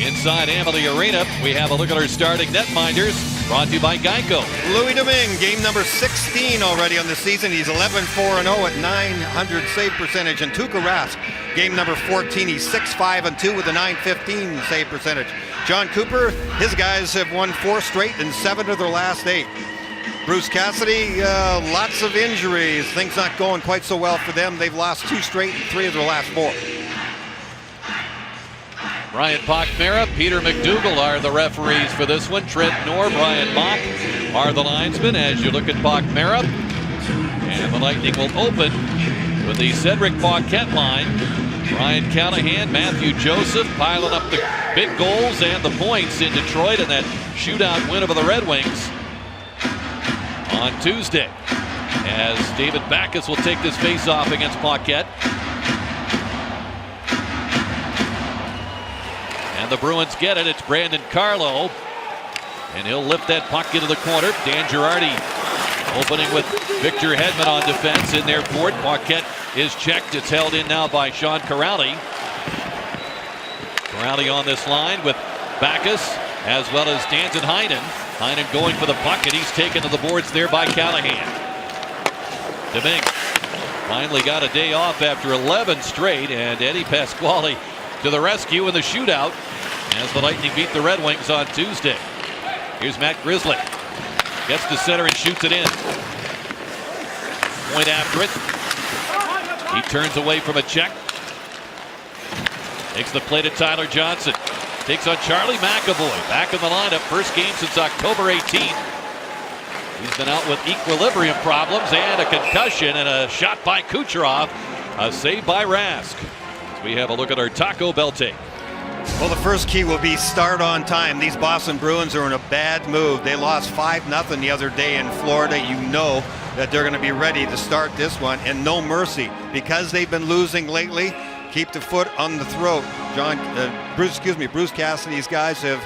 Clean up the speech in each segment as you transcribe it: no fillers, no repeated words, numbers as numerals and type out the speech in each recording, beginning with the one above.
Inside Amalie Arena, we have a look at our starting netminders, brought to you by Geico. Louis Domingue, game number 16 already on the season. He's 11-4-0 at 900 save percentage. And Tuukka Rask, game number 14. He's 6-5-2 with a 915 save percentage. John Cooper, his guys have won 4 straight and 7 of their last 8. Bruce Cassidy, lots of injuries. Things not going quite so well for them. They've lost 2 straight and 3 of their last 4. Brian Pochmera, Peter McDougall are the referees for this one. Trent Knorr, Brian Mock are the linesmen as you look at Pochmera. And the Lightning will open with the Cedric Paquette line. Ryan Callahan, Matthew Joseph piling up the big goals and the points in Detroit in that shootout win over the Red Wings on Tuesday. As David Backes will take this face-off against Paquette. And the Bruins get it. It's Brandon Carlo. And he'll lift that puck into the corner. Dan Girardi opening with Victor Hedman on defense in their court. Paquette is checked. It's held in now by Sean Corrali. Corrali on this line with Backes as well as Danton Heinen. Heinen going for the puck, and he's taken to the boards there by Callahan. Domingue finally got a day off after 11 straight, and Eddie Pasquale to the rescue in the shootout as the Lightning beat the Red Wings on Tuesday. Here's Matt Grizzly. Gets to center and shoots it in. Point after it. He turns away from a check. Takes the play to Tyler Johnson. Takes on Charlie McAvoy. Back in the lineup. First game since October 18th. He's been out with equilibrium problems and a concussion, and a shot by Kucherov. A save by Rask. As we have a look at our Taco Bell take. Well, the first key will be start on time. These Boston Bruins are in a bad mood. They lost 5-0 the other day in Florida. You know that they're going to be ready to start this one, and no mercy. Because they've been losing lately, keep the foot on the throat. Bruce Cassidy's guys have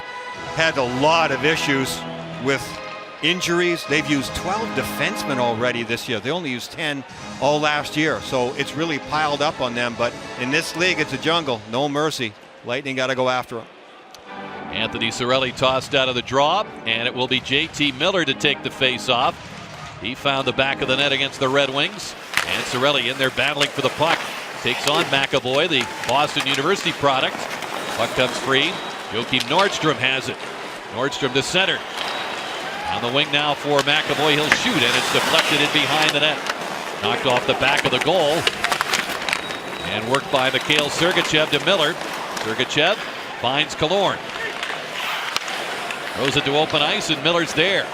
had a lot of issues with injuries. They've used 12 defensemen already this year. They only used 10 all last year, so it's really piled up on them. But in this league, it's a jungle. No mercy. Lightning got to go after him. Anthony Cirelli tossed out of the draw, and it will be J.T. Miller to take the face-off. He found the back of the net against the Red Wings, and Cirelli in there battling for the puck. Takes on McAvoy, the Boston University product. Puck comes free. Joakim Nordstrom has it. Nordstrom to center. On the wing now for McAvoy. He'll shoot, and it's deflected in behind the net. Knocked off the back of the goal. And worked by Mikhail Sergachev to Miller. Sergachev finds Killorn. Throws it to open ice, and Miller's there.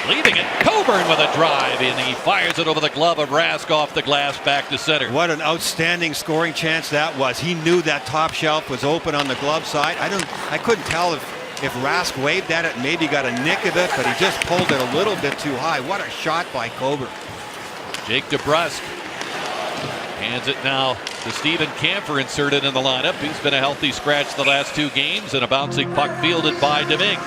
Leaving it, Coburn with a drive, and he fires it over the glove of Rask off the glass back to center. What an outstanding scoring chance that was. He knew that top shelf was open on the glove side. I couldn't tell if Rask waved at it and maybe got a nick of it, but he just pulled it a little bit too high. What a shot by Coburn. Jake DeBrusk hands it now to Steven Kampfer, inserted in the lineup. He's been a healthy scratch the last 2 games, and a bouncing puck fielded by Domingue.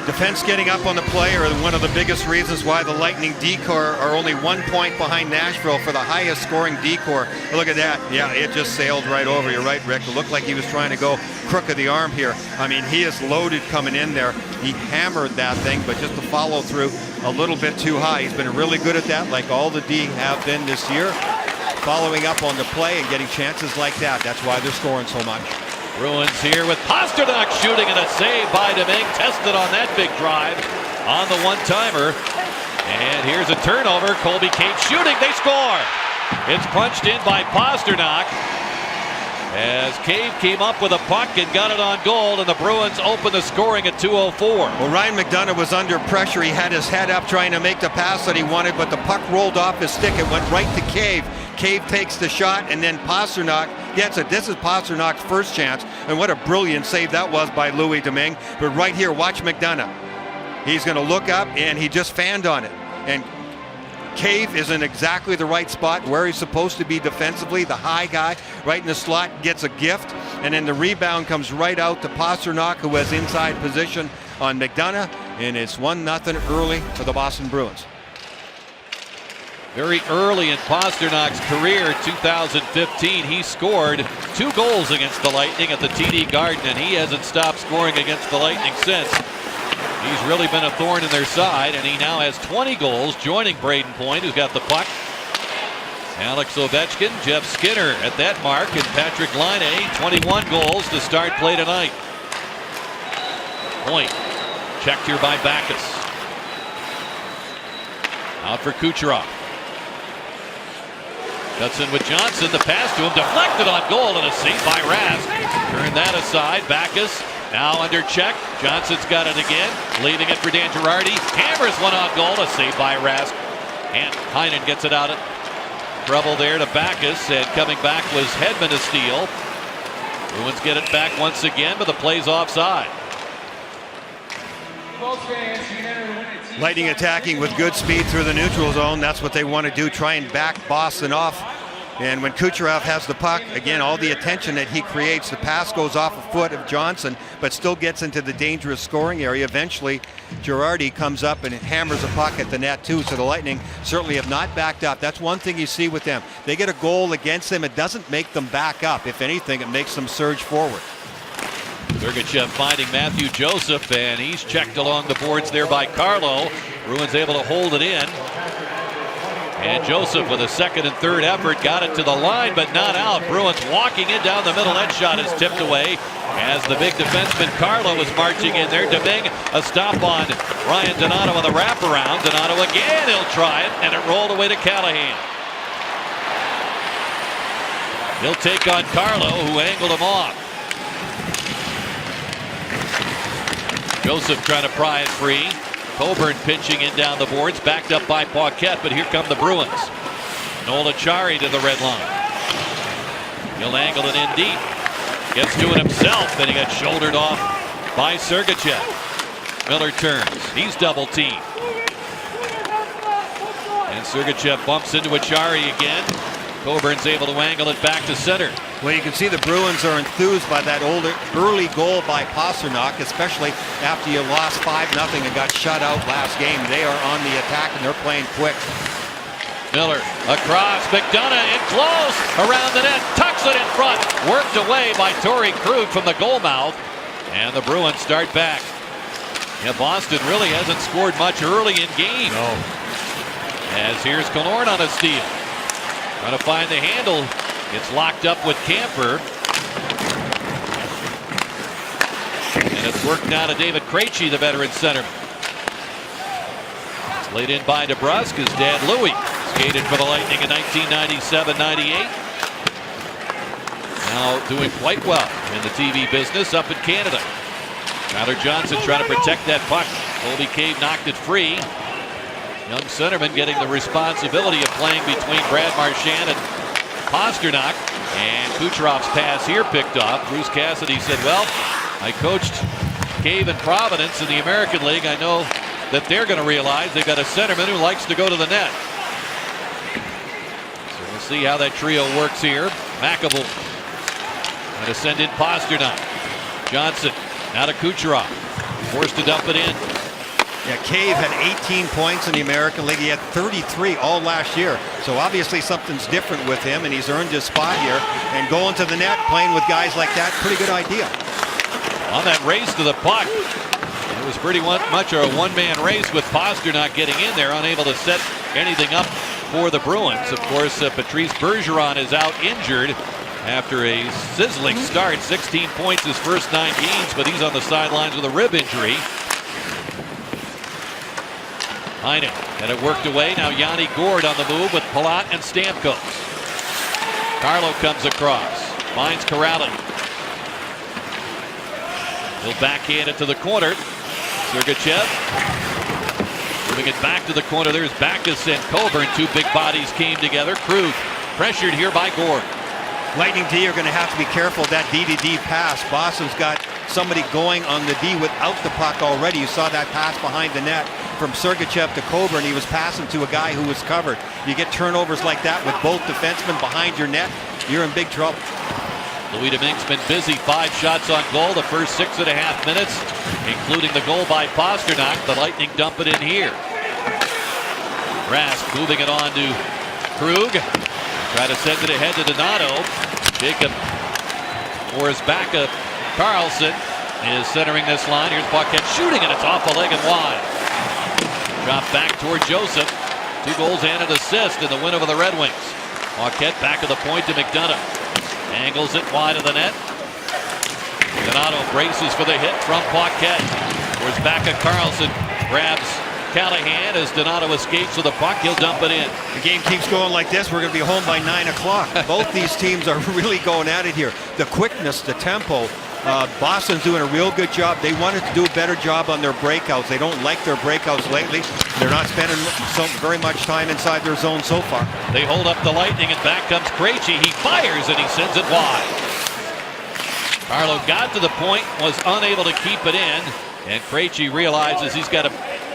Defense getting up on the play are one of the biggest reasons why the Lightning D-Corps are only 1 point behind Nashville for the highest scoring D-Corps. Look at that. Yeah, it just sailed right over. You're right, Rick. It looked like he was trying to go crook of the arm here. I mean, he is loaded coming in there. He hammered that thing, but just the follow through a little bit too high. He's been really good at that, like all the D have been this year. Following up on the play and getting chances like that. That's why they're scoring so much. Bruins here with Pasternak shooting, and a save by Domingue. Tested on that big drive on the one-timer. And here's a turnover. Colby Cates shooting. They score. It's punched in by Pasternak as Cave came up with a puck and got it on goal, and the Bruins open the scoring at 2:04. Well, Ryan McDonough was under pressure. He had his head up trying to make the pass that he wanted, but the puck rolled off his stick. It went right to Cave. Cave takes the shot, and then Pasternak gets it. This is Pasternak's first chance, and what a brilliant save that was by Louis Domingue. But right here, watch McDonough. He's going to look up, and he just fanned on it. And Cave is in exactly the right spot where he's supposed to be defensively. The high guy right in the slot gets a gift, and then the rebound comes right out to Pasternak, who has inside position on McDonough, and it's 1-0 early for the Boston Bruins. Very early in Pasternak's career, 2015, he scored 2 goals against the Lightning at the TD Garden, and he hasn't stopped scoring against the Lightning since. He's really been a thorn in their side, and he now has 20 goals, joining Braden Point, who's got the puck. Alex Ovechkin, Jeff Skinner at that mark, and Patrick Laine, 21 goals to start play tonight. Point checked here by Backes. Out for Kucherov. Cuts in with Johnson. The pass to him, deflected on goal, and a save by Rask. Turn that aside. Backus now under check. Johnson's got it again, leaving it for Dan Girardi. Hammers one on goal. A save by Rask, and Heinen gets it out. Trouble there to Backus, and coming back was Hedman to steal. Bruins get it back once again, but the play's offside. Lightning attacking with good speed through the neutral zone. That's what they want to do, try and back Boston off. And when Kucherov has the puck, again, all the attention that he creates, the pass goes off a foot of Johnson, but still gets into the dangerous scoring area. Eventually, Girardi comes up and hammers a puck at the net too. So the Lightning certainly have not backed up. That's one thing you see with them. They get a goal against them. It doesn't make them back up. If anything, it makes them surge forward. Sergachev finding Matthew Joseph, and he's checked along the boards there by Carlo. Bruins able to hold it in. And Joseph with a second and third effort got it to the line, but not out. Bruins walking in down the middle. That shot is tipped away as the big defenseman Carlo was marching in there. Deming a stop on Ryan Donato on the wraparound. Donato again, he'll try it, and it rolled away to Callahan. He'll take on Carlo, who angled him off. Joseph trying to pry it free. Coburn pinching in down the boards, backed up by Paquette, but here come the Bruins. Noel Acciari to the red line. He'll angle it in deep. Gets to it himself, and he got shouldered off by Sergachev. Miller turns. He's double teamed. And Sergachev bumps into Acciari again. Coburn's able to angle it back to center. Well, you can see the Bruins are enthused by that early goal by Pastrnak, especially after you lost 5-0 and got shut out last game. They are on the attack and they're playing quick. Miller across, McDonough in close, around the net, tucks it in front, worked away by Torrey Krug from the goal mouth, and the Bruins start back. Yeah, Boston really hasn't scored much early in game. No. As here's Killorn on a steal. Trying to find the handle. It's locked up with Camper. And it's worked now to David Krejci, the veteran centerman. It's laid in by DeBrusk. His dad, Louis, skated for the Lightning in 1997-98. Now doing quite well in the TV business up in Canada. Tyler Johnson trying to protect that puck. Colby Cave knocked it free. Young centerman getting the responsibility of playing between Brad Marchand and Pastrnak. And Kucherov's pass here picked off. Bruce Cassidy said, well, I coached Cave in Providence in the American League. I know that they're going to realize they've got a centerman who likes to go to the net. So we'll see how that trio works here. McAvoy going to send in Pastrnak. Johnson now to Kucherov. Forced to dump it in. Yeah, Cave had 18 points in the American League. He had 33 all last year. So obviously something's different with him, and he's earned his spot here. And going to the net, playing with guys like that, pretty good idea. On that race to the puck, it was pretty much a one-man race with Pastrnak getting in there, unable to set anything up for the Bruins. Of course, Patrice Bergeron is out injured after a sizzling start. 16 points his first 9 games, but he's on the sidelines with a rib injury. Heinen had it worked away. Now Yanni Gourde on the move with Palat and Stamkos. Carlo comes across. Finds Corrali. He'll backhand it to the corner. Sergachev moving it back to the corner. There's Backes and Coburn. Two big bodies came together. Krug pressured here by Gourde. Lightning D are going to have to be careful of that D-to-D pass. Boston's got somebody going on the D without the puck already. You saw that pass behind the net from Sergachev to Coburn. He was passing to a guy who was covered. You get turnovers like that with both defensemen behind your net, you're in big trouble. Louis Domingue's been busy. 5 shots on goal the first 6.5 minutes, including the goal by Pastrnak. The Lightning dump it in here. Rask moving it on to Krug. Try to send it ahead to Donato. Jacob Moore's back up. Carlson is centering this line. Here's Paquette shooting, and it's off the leg and wide. Drop back toward Joseph. 2 goals and an assist in the win over the Red Wings. Paquette back of the point to McDonough. Angles it wide of the net. Donato braces for the hit from Paquette. Where's back at Carlson. Grabs Callahan as Donato escapes with the puck. He'll dump it in. The game keeps going like this. We're going to be home by 9 o'clock. Both these teams are really going at it here. The quickness, the tempo. Boston's doing a real good job. They wanted to do a better job on their breakouts. They don't like their breakouts lately. They're not spending very much time inside their zone so far. They hold up the Lightning, and back comes Krejci. He fires, and he sends it wide. Carlo got to the point, was unable to keep it in, and Krejci realizes he's got to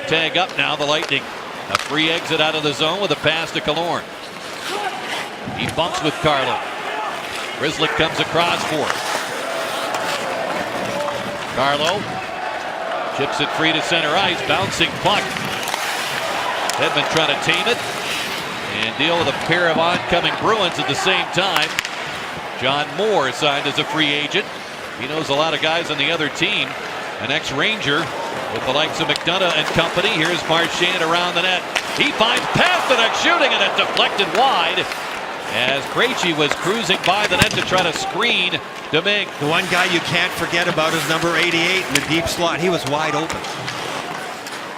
tag up now. The Lightning, a free exit out of the zone with a pass to Killorn. He bumps with Carlo. Grzelcyk comes across for it. Carlo chips it free to center ice. Bouncing puck. Edmund trying to tame it and deal with a pair of oncoming Bruins at the same time. John Moore signed as a free agent. He knows a lot of guys on the other team. An ex-Ranger with the likes of McDonough and company. Here's Marchand around the net. He finds past the net shooting, and it deflected wide as Krejci was cruising by the net to try to screen Domingue. The one guy you can't forget about is number 88 in the deep slot. He was wide open.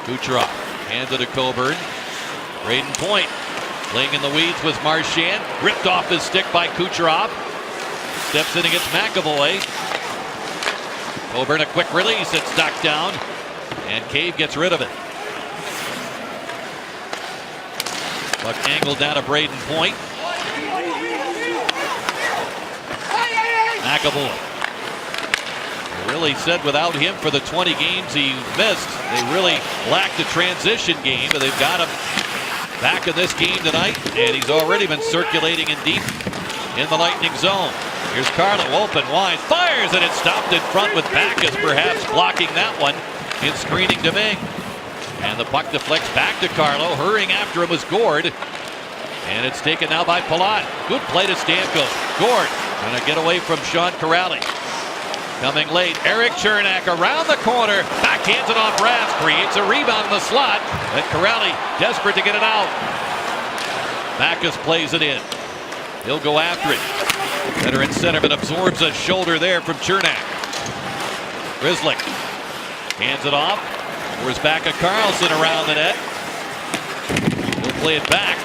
Kucherov hands it to Coburn. Braden Point playing in the weeds with Marchand. Ripped off his stick by Kucherov. Steps in against McAvoy. Coburn a quick release. It's knocked down. And Cave gets rid of it. Puck angled down to Braden Point. McAvoy. Really said without him for the 20 games he missed, they really lacked a transition game, but they've got him back in this game tonight, and he's already been circulating in deep in the Lightning zone. Here's Carlo open wide, fires, and it's stopped in front with Backus perhaps blocking that one in screening Domingue. And the puck deflects back to Carlo. Hurrying after him was Gord. And it's taken now by Palat. Good play to Stamkos. Gord trying to get away from Sean Corrali. Coming late, Eric Chernak around the corner. Backhands it off Rask. Creates a rebound in the slot. And Corrali desperate to get it out. Backus plays it in. He'll go after it. Veteran centerman absorbs a shoulder there from Chernak. Grzelcyk hands it off. Where's back at Carlson around the net. He'll play it back.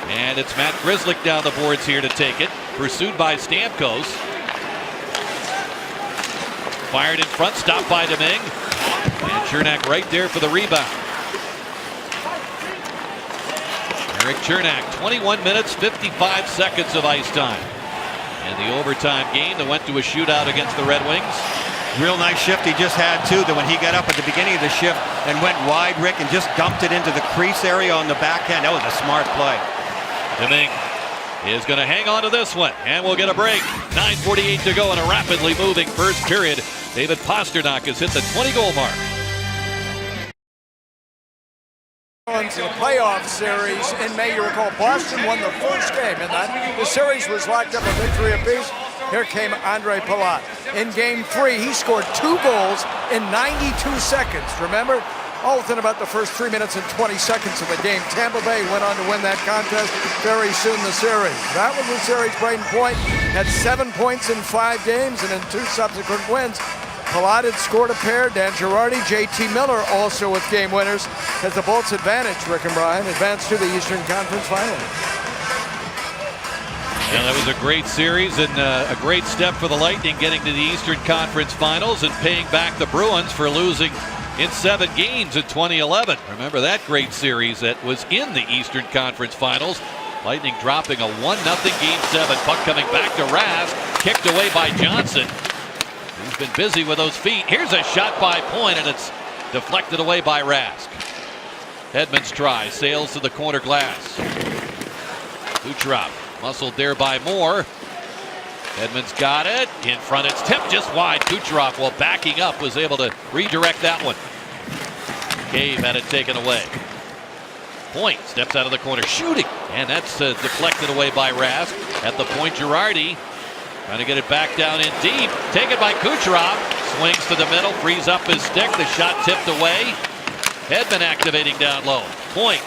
And it's Matt Grzelcyk down the boards here to take it. Pursued by Stamkos. Fired in front, stopped by Domingue. And Chernak right there for the rebound. Eric Chernak, 21 minutes, 55 seconds of ice time. And the overtime game that went to a shootout against the Red Wings. Real nice shift he just had, too, that when he got up at the beginning of the shift and went wide, Rick, and just dumped it into the crease area on the backhand. That was a smart play. Domingue is going to hang on to this one, and we'll get a break. 9:48 to go in a rapidly moving first period. David Pastrnak has hit the 20-goal mark. In the playoff series in May, you recall Boston won the first game, and the series was locked up a victory apiece. Here came Andre Palat. In game 3, he scored 2 goals in 92 seconds. Remember? All within about the first 3 minutes and 20 seconds of the game. Tampa Bay went on to win that contest very soon the series. That was the series. Braden Point had 7 points in 5 games, and in 2 subsequent wins. Palat had scored a pair. Dan Girardi, JT Miller also with game winners. Has the Bolts advantage, Rick and Brian, advanced to the Eastern Conference Final. And that was a great series and a great step for the Lightning getting to the Eastern Conference Finals and paying back the Bruins for losing in 7 games in 2011. Remember that great series that was in the Eastern Conference Finals. Lightning dropping a 1-0 Game 7. Puck coming back to Rask. Kicked away by Johnson. He's been busy with those feet. Here's a shot by Point, and it's deflected away by Rask. Edmonds tries, sails to the corner glass. Kucherov muscled there by Moore. Edmonds got it. In front, it's tipped just wide. Kucherov, while backing up, was able to redirect that one. Cave had it taken away. Point steps out of the corner, shooting, and that's deflected away by Rask. At the point, Girardi trying to get it back down in deep. Taken by Kucherov. Swings to the middle, frees up his stick. The shot tipped away. Hedman activating down low. Point.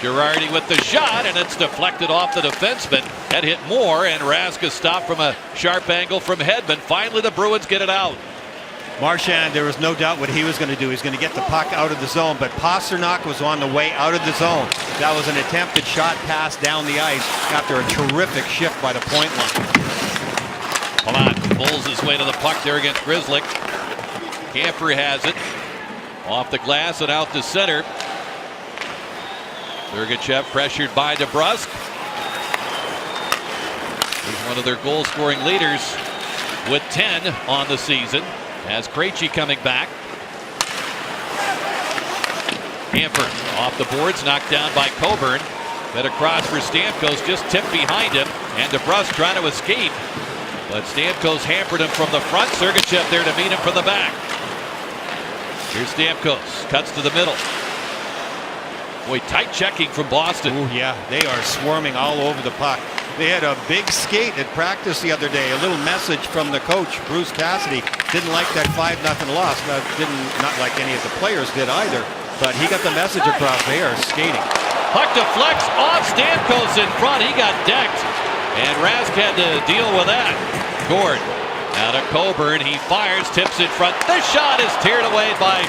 Girardi with the shot, and it's deflected off the defenseman. That hit Moore, and Rask is stopped from a sharp angle from Hedman. Finally, the Bruins get it out. Marchand, there was no doubt what he was going to do. He's going to get the puck out of the zone, but Pasternak was on the way out of the zone. That was an attempted shot pass down the ice after a terrific shift by the point line. Palat pulls his way to the puck there against Grzelcyk. Camper has it. Off the glass and out to center. Sergachev pressured by DeBrusk. He's one of their goal-scoring leaders with 10 on the season. As Krejci coming back. Camper off the boards, knocked down by Coburn. Fed across for Stamkos, just tipped behind him. And DeBrusk trying to escape. But Stamkos hampered him from the front. Sergachev there to meet him from the back. Here's Stamkos, cuts to the middle. Boy, tight checking from Boston. Ooh, yeah, they are swarming all over the puck. They had a big skate at practice the other day. A little message from the coach, Bruce Cassidy. Didn't like that 5-0 loss. Not like any of the players did either. But he got the message across. They are skating. Puck deflects off Stamkos in front. He got decked. And Rask had to deal with that. Gord out of Coburn. He fires, tips in front. The shot is teared away by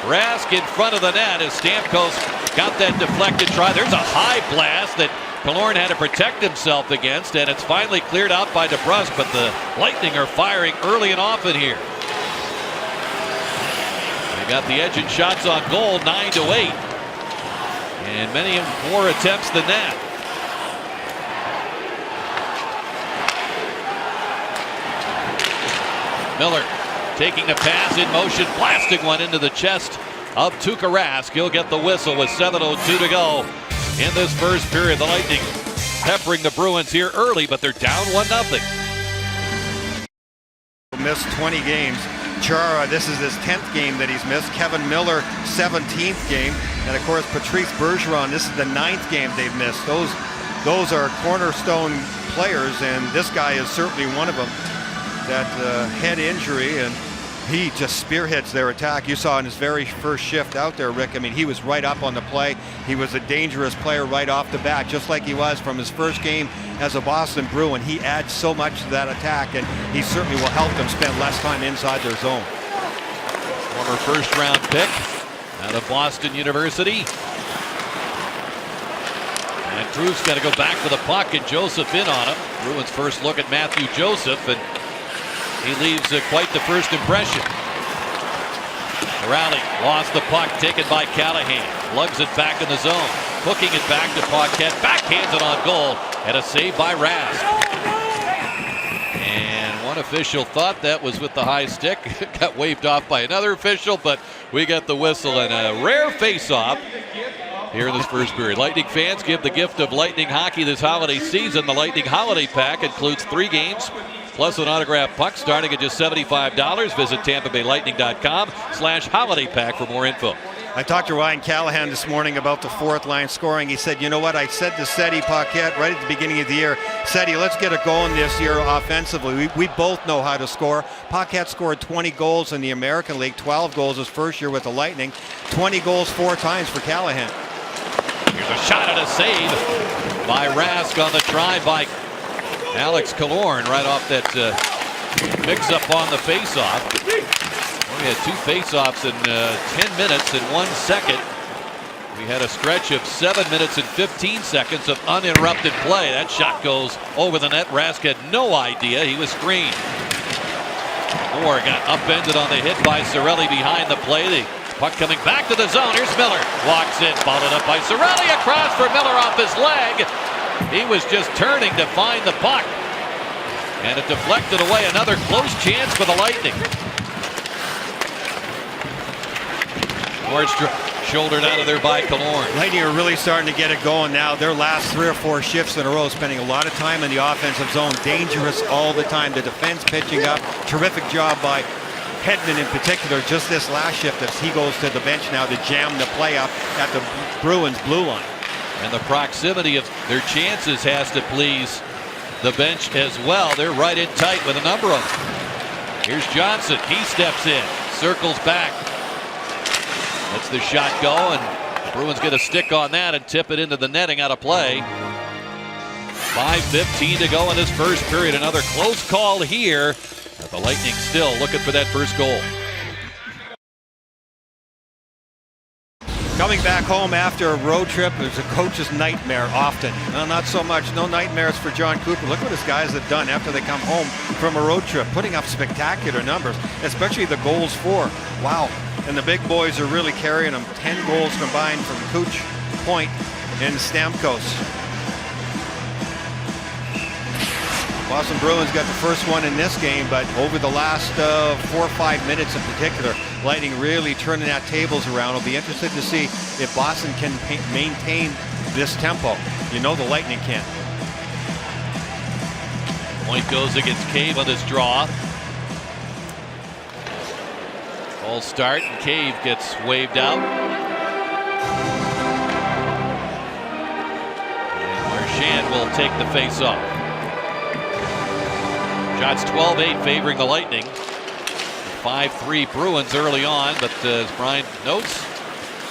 Rask in front of the net as Stamkos got that deflected try. There's a high blast that Killorn had to protect himself against, and it's finally cleared out by DeBrusk, but the Lightning are firing early and often here. They got the edge and shots on goal, 9-8. And many more attempts than that. Miller taking the pass in motion, blasting one into the chest of Tuukka Rask. He'll get the whistle with 7:02 to go in this first period. The Lightning peppering the Bruins here early, but they're down 1-0. Missed 20 games. Chara, this is his 10th game that he's missed. Kevin Miller, 17th game. And of course, Patrice Bergeron, this is the 9th game they've missed. Those are cornerstone players, and this guy is certainly one of them. That head injury, and he just spearheads their attack. You saw in his very first shift out there, Rick. I mean, he was right up on the play. He was a dangerous player right off the bat, just like he was from his first game as a Boston Bruin. He adds so much to that attack, and he certainly will help them spend less time inside their zone. Former first-round pick out of Boston University. And Cruz got to go back for the puck, and Joseph in on him. Bruins first look at Matthew Joseph, and he leaves quite the first impression. Rally lost the puck, taken by Callahan. Lugs it back in the zone. Hooking it back to Paquette. Backhands it on goal. And a save by Rask. And one official thought that was with the high stick. Got waved off by another official, but we got the whistle and a rare face-off here in this first period. Lightning fans, give the gift of Lightning hockey this holiday season. The Lightning Holiday Pack includes 3 games plus an autographed puck starting at just $75. Visit TampaBayLightning.com/holiday pack for more info. I talked to Ryan Callahan this morning about the fourth line scoring. He said, you know what, I said to Seti Paquette right at the beginning of the year, Seti, let's get it going this year offensively. We both know how to score. Paquette scored 20 goals in the American League, 12 goals his first year with the Lightning, 20 goals 4 times for Callahan. Here's a shot and a save by Rask on the try by Alex Killorn right off that mix-up on the face-off. We had 2 face-offs in 10 minutes and 1 second. We had a stretch of 7 minutes and 15 seconds of uninterrupted play. That shot goes over the net. Rask had no idea he was screened. Moore got upended on the hit by Cirelli behind the play. The puck coming back to the zone. Here's Miller. Walks in, followed up by Cirelli. Across for Miller off his leg. He was just turning to find the puck. And it deflected away. Another close chance for the Lightning. Nordstrom shouldered out of there by Killorn. Lightning are really starting to get it going now. Their last 3 or 4 shifts in a row, spending a lot of time in the offensive zone. Dangerous all the time. The defense pitching up. Terrific job by Hedman in particular, just this last shift as he goes to the bench now to jam the play up at the Bruins blue line. And the proximity of their chances has to please the bench as well. They're right in tight with a number of them. Here's Johnson. He steps in, circles back. Lets the shot go, and the Bruins get a stick on that and tip it into the netting out of play. 5:15 to go in this first period. Another close call here. But the Lightning still looking for that first goal. Coming back home after a road trip is a coach's nightmare often. Well, not so much. No nightmares for John Cooper. Look what his guys have done after they come home from a road trip, putting up spectacular numbers, especially the goals for. Wow. And the big boys are really carrying them. 10 goals combined from Cooch, Point, and Stamkos. Boston Bruins got the first one in this game, but over the last 4 or 5 minutes in particular, Lightning really turning that tables around. I'll be interested to see if Boston can maintain this tempo. You know the Lightning can. Point goes against Cave on this draw. Full start, and Cave gets waved out. And Marchand will take the face-off. Shots 12-8 favoring the Lightning. 5-3 Bruins early on, but as Brian notes,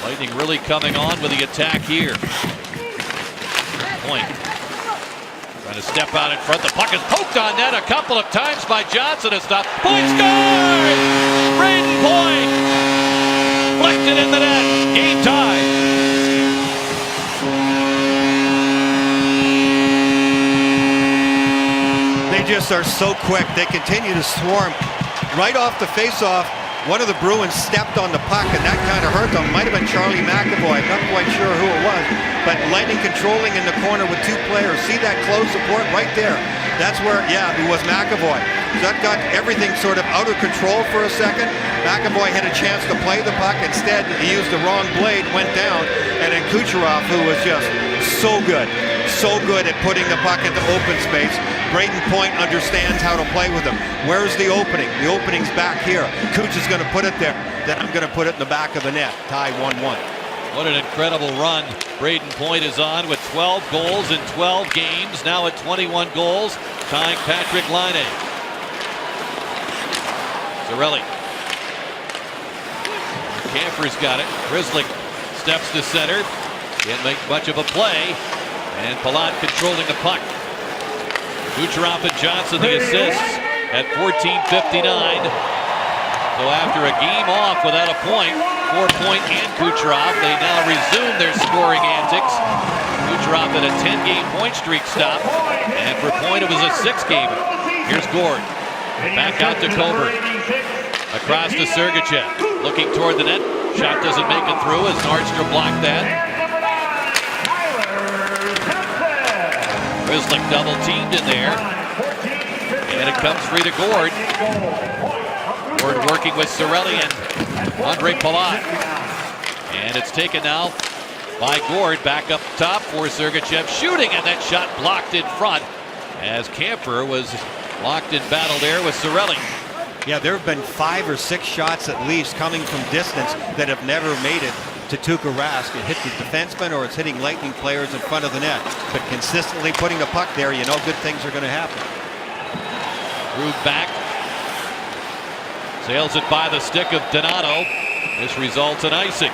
Lightning really coming on with the attack here. Point trying to step out in front. The puck is poked on net a couple of times by Johnson. It's not. Point scores! Braden Point! Flicked it in the net. Game tie. They just are so quick. They continue to swarm. Right off the face-off, one of the Bruins stepped on the puck, and that kind of hurt them. Might have been Charlie McAvoy. I'm not quite sure who it was. But Lightning controlling in the corner with 2 players. See that close support right there? That's where, yeah, it was McAvoy. So that got everything sort of out of control for a second. McAvoy had a chance to play the puck. Instead, he used the wrong blade, went down. And then Kucherov, who was just so good at putting the puck into open space. Braden Point understands how to play with him. Where's the opening? The opening's back here. Kuch is going to put it there. Then I'm going to put it in the back of the net. Tie 1-1. What an incredible run Braden Point is on with 12 goals in 12 games. Now at 21 goals, tying Patrick Laine. Cirelli. Camper's got it. Grizzly steps to center. Can't make much of a play. And Palat controlling the puck. Kucherov and Johnson the assists at 14:59. So after a game off without a point for Point and Kucherov, they now resume their scoring antics. Kucherov at a 10-game point streak stop, and for Point it was a 6-game. Here's Gord. Back out to Coburn. Across to Sergachev. Looking toward the net. Shot doesn't make it through as Nordstrom blocked that. Grizzly double teamed in there. And it comes free to Gord. Gord working with Cirelli and Andre Palat. And it's taken now by Gord back up top for Sergachev shooting, and that shot blocked in front as Camper was locked in battle there with Cirelli. Yeah, there have been 5 or 6 shots at least coming from distance that have never made it to Tuukka Rask. It hit the defenseman or it's hitting Lightning players in front of the net. But consistently putting the puck there, you know good things are going to happen. Rude back. Sails it by the stick of Donato. This results in icing.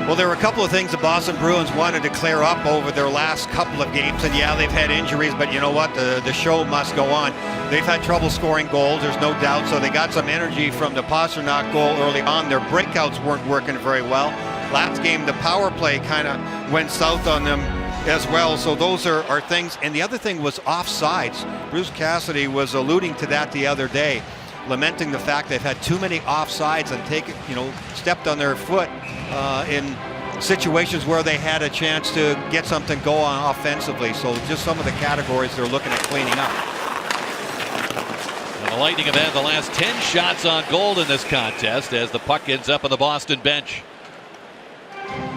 Well, there were a couple of things the Boston Bruins wanted to clear up over their last couple of games. And yeah, they've had injuries, but you know what? The show must go on. They've had trouble scoring goals, there's no doubt. So they got some energy from the Pasternak goal early on. Their breakouts weren't working very well. Last game, the power play kind of went south on them as well. So those are things. And the other thing was offsides. Bruce Cassidy was alluding to that the other day, lamenting the fact they've had too many offsides and stepped on their foot in situations where they had a chance to get something going offensively. So just some of the categories they're looking at cleaning up. And the Lightning have had the last 10 shots on goal in this contest as the puck ends up on the Boston bench.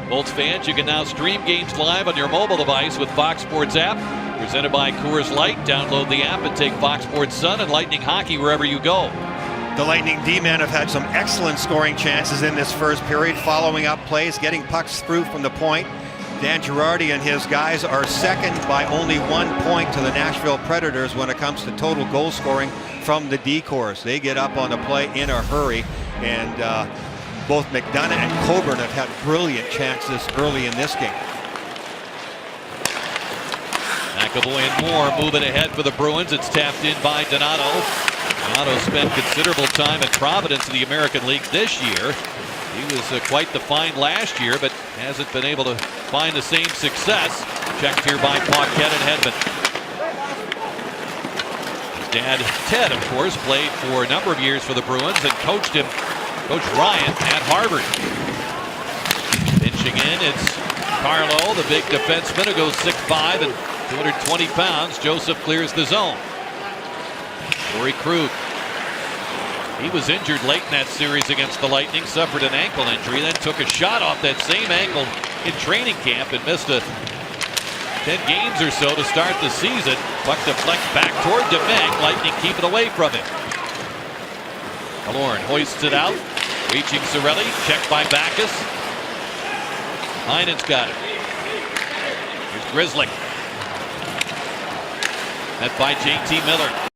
Bolts fans, you can now stream games live on your mobile device with Fox Sports app. Presented by Coors Light. Download the app and take Fox Sports Sun and Lightning Hockey wherever you go. The Lightning D-men have had some excellent scoring chances in this first period, following up plays, getting pucks through from the point. Dan Girardi and his guys are second by only 1 point to the Nashville Predators when it comes to total goal scoring from the D-corps. They get up on the play in a hurry, and both McDonough and Coburn have had brilliant chances early in this game. McAvoy and Moore moving ahead for the Bruins. It's tapped in by Donato. Donato spent considerable time in Providence in the American League this year. He was quite the find last year, but hasn't been able to find the same success. Checked here by Paquette and Hedman. His dad, Ted, of course, played for a number of years for the Bruins and coached Ryan at Harvard. Pinching in, it's Carlo, the big defenseman who goes 6'5" and 220 pounds. Joseph clears the zone. Corey Krug. He was injured late in that series against the Lightning, suffered an ankle injury, then took a shot off that same ankle in training camp and missed 10 games or so to start the season. Puck deflects back toward Domingue. Lightning keep it away from him. Killorn hoists it out, reaching Cirelli, checked by Backes. Heinen's got it. Here's Grizzly. Met by JT Miller.